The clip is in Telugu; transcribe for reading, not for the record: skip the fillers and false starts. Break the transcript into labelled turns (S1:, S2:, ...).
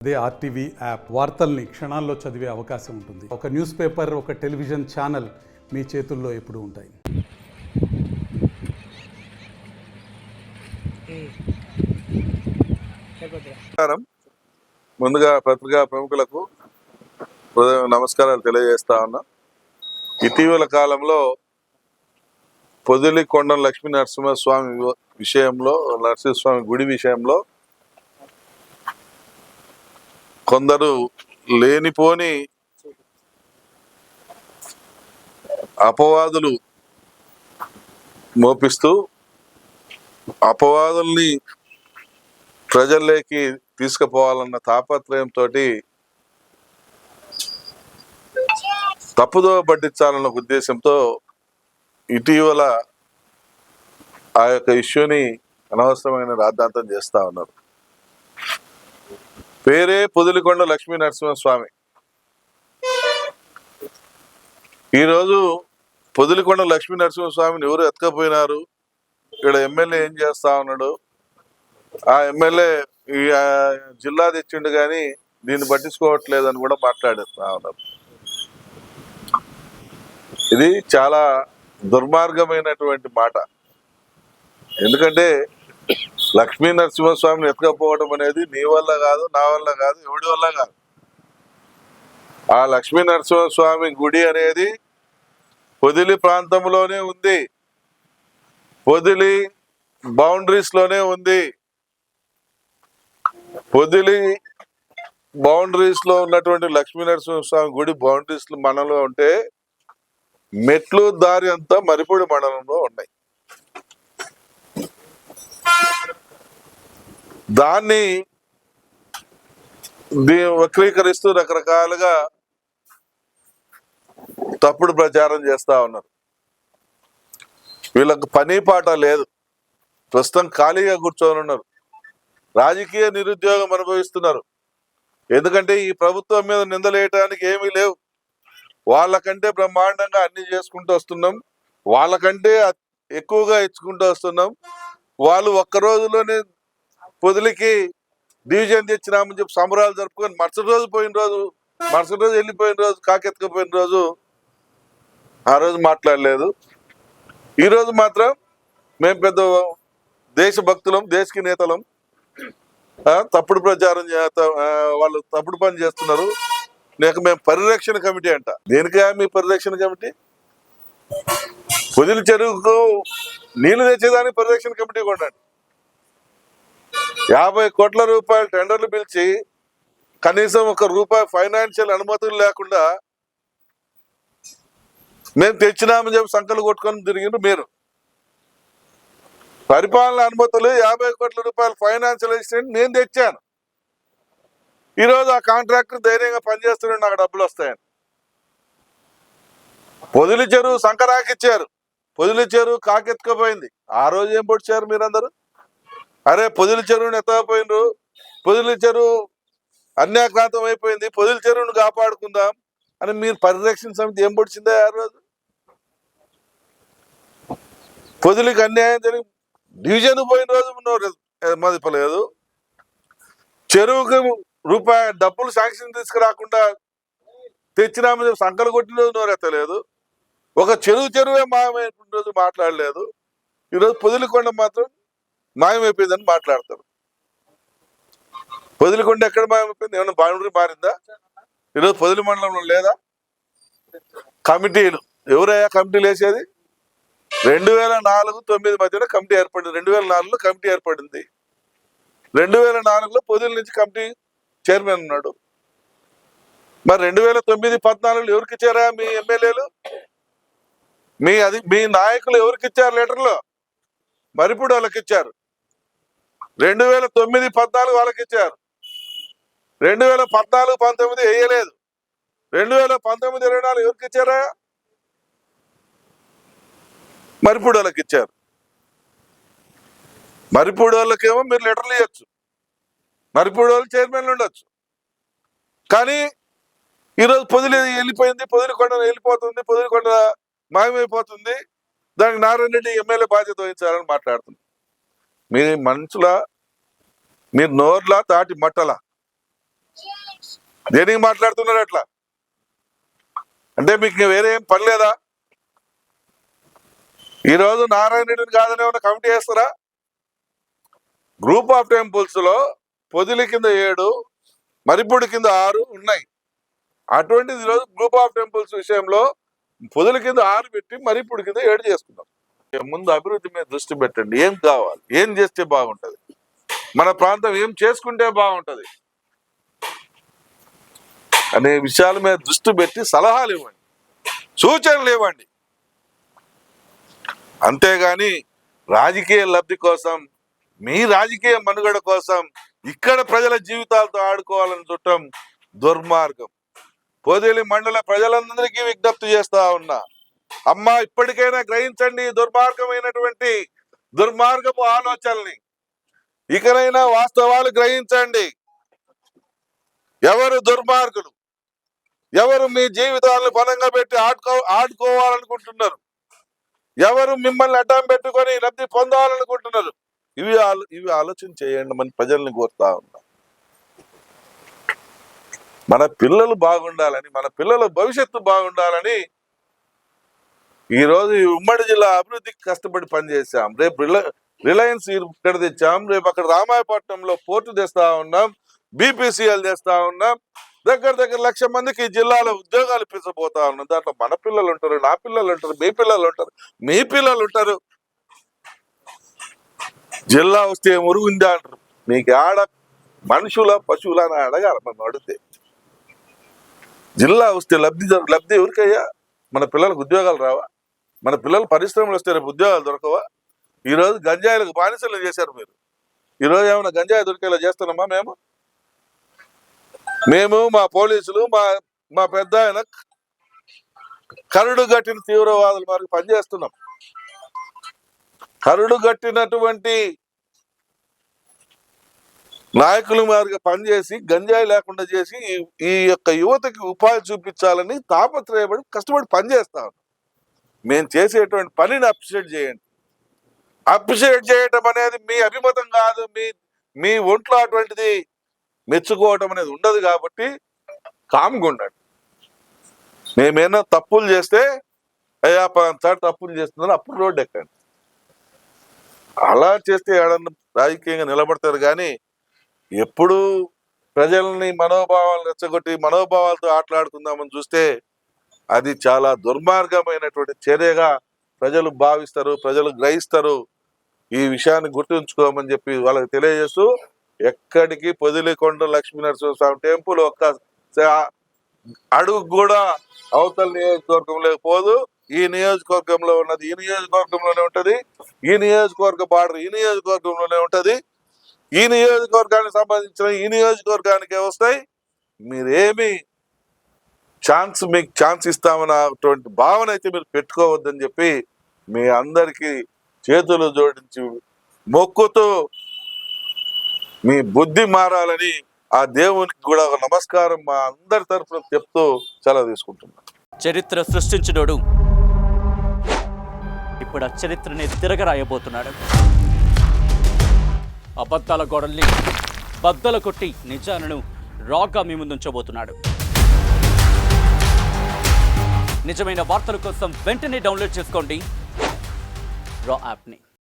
S1: అదే ఆర్టీవీ యాప్ వార్తల్ని క్షణాల్లో చదివే అవకాశం ఉంటుంది. ఒక న్యూస్ పేపర్, ఒక టెలివిజన్ ఛానల్ మీ చేతుల్లో ఎప్పుడూ ఉంటాయి.
S2: ముందుగా పత్రికా ప్రముఖులకు నమస్కారాలు తెలియజేస్తా ఉన్నా. ఇటీవల కాలంలో పొదిలికొండ లక్ష్మీ నరసింహస్వామి విషయంలో, నరసింహస్వామి గుడి విషయంలో కొందరు లేనిపోని అపవాదులు మోపిస్తూ అపవాదుల్ని ప్రజల్లోకి తీసుకుపోవాలన్న తాపత్రయంతో తప్పుదో పట్టించాలన్న ఉద్దేశంతో ఇటీవల ఆ యొక్క ఇష్యూని అనవసరమైన రాద్ధాంతం చేస్తా ఉన్నారు. పేరే పొదిలికొండ లక్ష్మీ నరసింహస్వామి. ఈరోజు పొదిలికొండ లక్ష్మీ నరసింహస్వామిని ఎవరు ఎత్తుకపోయినారు, ఇక్కడ ఎమ్మెల్యే ఏం చేస్తా ఉన్నాడు, ఆ ఎమ్మెల్యే ఈ జిల్లా తెచ్చిండు కానీ దీన్ని పట్టించుకోవట్లేదని కూడా మాట్లాడేస్తా ఉన్నారు. ఇది చాలా దుర్మార్గమైనటువంటి మాట. ఎందుకంటే లక్ష్మీ నరసింహస్వామిని ఎత్తుకపోవడం అనేది నీ వల్ల కాదు, నా వల్ల కాదు, ఎవడి వల్ల కాదు. ఆ లక్ష్మీ నరసింహస్వామి గుడి అనేది పొదిలి ప్రాంతంలోనే ఉంది, పొదిలి బౌండరీస్ లోనే ఉంది. పొదిలి బౌండరీస్ లో ఉన్నటువంటి లక్ష్మీ నరసింహస్వామి గుడి బౌండరీస్ మండలంలో ఉంటే మెట్లు దారి అంతా మరిపూడి మండలంలో ఉన్నాయి. దాన్ని వక్రీకరిస్తూ రకరకాలుగా తప్పుడు ప్రచారం చేస్తా ఉన్నారు. వీళ్ళకు పని పాట లేదు, ప్రస్తుతం ఖాళీగా కూర్చొని ఉన్నారు, రాజకీయ నిరుద్యోగం అనుభవిస్తున్నారు. ఎందుకంటే ఈ ప్రభుత్వం మీద నిందలేయటానికి ఏమీ లేవు. వాళ్ళకంటే బ్రహ్మాండంగా అన్ని చేసుకుంటూ వస్తున్నాం, వాళ్ళకంటే ఎక్కువగా ఇచ్చుకుంటూ వస్తున్నాం. వాళ్ళు ఒక్క రోజులోనే పొదిలికి డివిజన్ తెచ్చినామని చెప్పి సంబరాలు జరుపుకొని మరుసటి రోజు వెళ్ళిపోయిన రోజు కాకెత్తుకుపోయిన రోజు ఆ రోజు మాట్లాడలేదు. ఈరోజు మాత్రం మేము పెద్ద దేశభక్తులం, దేశకి నేతలం, తప్పుడు ప్రచారం వాళ్ళు తప్పుడు పని చేస్తున్నారు. లేక మేము పరిరక్షణ కమిటీ అంట. దేనికా మీ పరిరక్షణ కమిటీ? పొదిలి చెరువుకు నీళ్లు తెచ్చేదానికి పరిరక్షణ కమిటీ కొనండి. 50 కోట్ల రూపాయలు టెండర్లు పిలిచి కనీసం ₹1 ఫైనాన్షియల్ అనుమతులు లేకుండా మేము తెచ్చినామని చెప్పి సంకలు కొట్టుకొని తిరిగిండ్రు మీరు. పరిపాలన అనుమతులు 50 కోట్ల రూపాయలు ఫైనాన్షియల్ అసిస్టెంట్ నేను తెచ్చాను. ఈరోజు ఆ కాంట్రాక్టర్ ధైర్యంగా పనిచేస్తున్నాడు, నాకు డబ్బులు వస్తాయని. పొదిలి చెరువు సంకరాకిచ్చారు, పొదిలి చెరువు కాకెత్తుకుపోయింది. ఆ రోజు ఏం పొడిచారు మీరందరూ? అరే పొదిలి చెరువుని ఎత్తకపోయినరు, పొదిలి చెరువు అన్యాక్రాంతం అయిపోయింది, పొదిలి చెరువును కాపాడుకుందాం అని మీరు పరిరక్షణ సమితి ఏం పొడిచిందా? ఆ రోజు పొదిలికి అన్యాయం జరిగి డివిజన్ పోయిన రోజు మదిపలేదు. చెరువుకి డబ్బులు శాంక్షన్ తీసుకురాకుండా తెచ్చినామని సంకలు కొట్టిన రోజు నోరెత్తలేదు. ఒక చెరువే మాయమైనటువంటి రోజు మాట్లాడలేదు. ఈరోజు పొదిలికొండ మాత్రం మాయమైపోయిందని మాట్లాడతారు. పొదిలికొండ ఎక్కడ మాయమైపోయింది? ఏమన్నా బౌండరీ మారిందా? ఈరోజు పొదిలి మండలంలో లేదా కమిటీలు? ఎవరయ్యా కమిటీలు వేసేది? 2004-9 మధ్యన కమిటీ ఏర్పడింది. 2004లో కమిటీ ఏర్పడింది. 2004లో పొదిలి నుంచి కమిటీ చైర్మన్ ఉన్నాడు. మరి 2009-14 ఎవరికి ఇచ్చారా మీ ఎమ్మెల్యేలు? మీ నాయకులు ఎవరికి ఇచ్చారు లెటర్లో? మరిపూడి వాళ్ళకి ఇచ్చారు. 2009-14 వాళ్ళకి ఇచ్చారు. 2014-19 వేయలేదు. 2019-24 ఎవరికి ఇచ్చారా? మరిపూడి వాళ్ళకి ఇచ్చారు. మరిపూడి వాళ్ళకేమో మీరు లెటర్లు ఇవ్వచ్చు, మరిపూడి వాళ్ళు చైర్మన్లు ఉండొచ్చు. కానీ ఈరోజు పొదిలి వెళ్ళిపోయింది, పొదిలికొండ వెళ్ళిపోతుంది, పొదిలికొండ మాయమైపోతుంది, దానికి నారాయణ రెడ్డి ఎమ్మెల్యే బాధ్యత వహించాలని మాట్లాడుతుంది. మీ మనుషుల, మీరు నోర్లా తాటి మట్టల దేనికి మాట్లాడుతున్నారు అట్లా? అంటే మీకు వేరే ఏం పని లేదా? ఈరోజు నారాయణ రెడ్డిని కాదని ఏమైనా కమిటీ వేస్తారా? గ్రూప్ ఆఫ్ టెంపుల్స్ లో పొదిలి కింద 7, మరిపూడి కింద 6 ఉన్నాయి. అటువంటిది ఈరోజు గ్రూప్ ఆఫ్ టెంపుల్స్ విషయంలో పొదిలి కింద 6 పెట్టి మరిపూడి కింద 7 చేసుకున్నాం. ముందు అభివృద్ధి మీద దృష్టి పెట్టండి. ఏం కావాలి, ఏం చేస్తే బాగుంటది, మన ప్రాంతం ఏం చేసుకుంటే బాగుంటది అనే విషయాల మీద దృష్టి పెట్టి సలహాలు ఇవ్వండి, సూచనలు ఇవ్వండి. అంతేగాని రాజకీయ లబ్ధి కోసం, మీ రాజకీయ మనుగడ కోసం ఇక్కడ ప్రజల జీవితాలతో ఆడుకోవాలని చూడటం దుర్మార్గం. పొదిలి మండల ప్రజలందరికీ విజ్ఞప్తి చేస్తా ఉన్నా, అమ్మా ఇప్పటికైనా గ్రహించండి దుర్మార్గపు ఆలోచనల్ని. ఇకనైనా వాస్తవాలు గ్రహించండి. ఎవరు దుర్మార్గులు, ఎవరు మీ జీవితాలను పనంగా పెట్టి ఆడుకోవాలనుకుంటున్నారు, ఎవరు మిమ్మల్ని అడ్డం పెట్టుకొని లబ్ధి పొందాలనుకుంటున్నారు, ఇవి ఆలోచన చేయండి. మన ప్రజల్ని కోరుతా ఉన్నా. మన పిల్లలు బాగుండాలని, మన పిల్లల భవిష్యత్తు బాగుండాలని ఈరోజు ఈ ఉమ్మడి జిల్లా అభివృద్ధికి కష్టపడి పనిచేసాం. రేపు రిలయన్స్ ఇక్కడ తెచ్చాం, రేపు అక్కడ రామాయపట్నంలో పోర్టు తెస్తా ఉన్నాం, బీపీసీఎల్ తెస్తా ఉన్నాం. దగ్గర 1,00,000 మందికి ఈ జిల్లాలో ఉద్యోగాలు ఇప్పించబోతా ఉన్నాం. దాంట్లో మన పిల్లలు ఉంటారు, నా పిల్లలు ఉంటారు, మీ పిల్లలు ఉంటారు, మీ పిల్లలు ఉంటారు. జిల్లా వస్తే మురుగుందా అంటారు. మీకు ఆడ మనుషుల పశువుల అని అడగాలి మనం అడిగితే. జిల్లా వస్తే లబ్ధి ఎవరికయ్యా? మన పిల్లలకు ఉద్యోగాలు రావా? మన పిల్లలు పరిశ్రమలు వస్తే రేపు ఉద్యోగాలు దొరకవా? ఈరోజు గంజాయిలకు బానిసలు చేశారు మీరు. ఈరోజు ఏమైనా గంజాయి దొరికేలా చేస్తున్నామా? మేము మా పోలీసులు మా పెద్ద ఆయన కరుడు గట్టిన తీవ్రవాదుల వారికి పనిచేస్తున్నాం. కరుడు గట్టినటువంటి నాయకులు మాదిరిగా పనిచేసి గంజాయి లేకుండా చేసి ఈ యొక్క యువతకి ఉపాధి చూపించాలని తాపత్రయపడి కష్టపడి పనిచేస్తాం. మేము చేసేటువంటి పనిని అప్రిషియేట్ చేయండి. అప్రిషియేట్ చేయటం అనేది మీ అభిమతం కాదు, మీ ఒంట్లో అటువంటిది మెచ్చుకోవటం అనేది ఉండదు. కాబట్టి కామ్గా ఉండండి. మేమేమైనా తప్పులు చేస్తే అయ్యా పలానా తప్పులు చేస్తుందని అప్పుడు రోడ్డు ఎక్కండి. అలా చేస్తే ఏడన్నా రాజకీయంగా నిలబడతారు. కానీ ఎప్పుడు ప్రజల్ని మనోభావాలు రెచ్చగొట్టి మనోభావాలతో ఆటలాడుకుందామని చూస్తే అది చాలా దుర్మార్గమైనటువంటి చర్యగా ప్రజలు భావిస్తారు, ప్రజలు గ్రహిస్తారు. ఈ విషయాన్ని గుర్తుంచుకోమని చెప్పి వాళ్ళకి తెలియజేస్తూ, ఎక్కడికి పొదిలికొండ లక్ష్మీనరసింహస్వామి టెంపుల్ ఒక్క అడుగు కూడా అవతల నియోజకవర్గంలో పోదు. ఈ నియోజకవర్గంలో ఉన్నది ఈ నియోజకవర్గంలోనే ఉంటది, ఈ నియోజకవర్గ బార్డర్ ఈ నియోజకవర్గంలోనే ఉంటది, ఈ నియోజకవర్గానికి సంబంధించిన ఈ నియోజకవర్గానికే వస్తాయి. మీరేమి మీకు ఛాన్స్ ఇస్తామన్నటువంటి భావన అయితే మీరు పెట్టుకోవద్దని చెప్పి మీ అందరికీ చేతులు జోడించి మొక్కుతూ మీ బుద్ధి మారాలని ఆ దేవునికి కూడా ఒక నమస్కారం మా అందరి తరఫున చెప్తూ సెలవు తీసుకుంటున్నాను.
S3: చరిత్ర సృష్టించినోడు ఇప్పుడు ఆ చరిత్రని తిరగరాయబోతున్నాడు. అబద్ధాల గోడల్ని బద్దలు కొట్టి నిజాలను రాగా మీ ముందుంచబోతున్నాడు. నిజమైన వార్తల కోసం వెంటనే డౌన్లోడ్ చేసుకోండి రా యాప్ని.